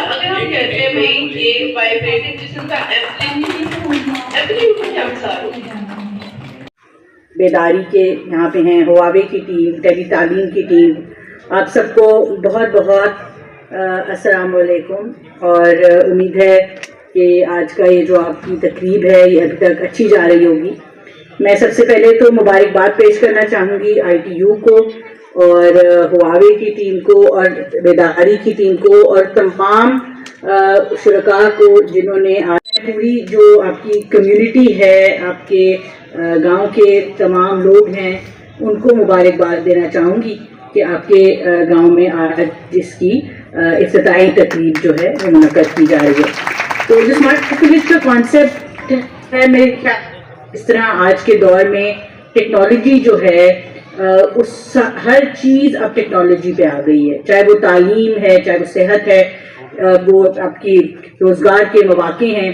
اگر ہم کہتے ہیں بھائی کہ وائبریٹنگ جسم کا ایپلیکیشن کیا مثال ہوگی؟ بیداری کے یہاں پہ ہیں ہواوے کی ٹیم، ٹیلی تعلیم کی ٹیم، آپ سب کو بہت بہت السلام علیکم، اور امید ہے کہ آج کا یہ جو آپ کی تقریب ہے یہ ابھی تک اچھی جا رہی ہوگی۔ میں سب سے پہلے تو مبارکباد پیش کرنا چاہوں گی ITU کو اور ہواوے کی ٹیم کو اور بیداری کی ٹیم کو اور تمام شرکاء کو جنہوں نے آج پوری جو آپ کی کمیونٹی ہے، آپ کے گاؤں کے تمام لوگ ہیں، ان کو مبارکباد دینا چاہوں گی کہ آپ کے گاؤں میں آج جس کی افتتاحی تقریب جو ہے وہ منعقد کی جا رہی ہے۔ تو جو اسمارٹ ولیج کا کانسیپٹ ہے، میرے خیال اس طرح آج کے دور میں ٹیکنالوجی جو ہے ہر چیز اب ٹیکنالوجی پہ آ گئی ہے، چاہے وہ تعلیم ہے، چاہے وہ صحت ہے، وہ آپ کی روزگار کے مواقع ہیں۔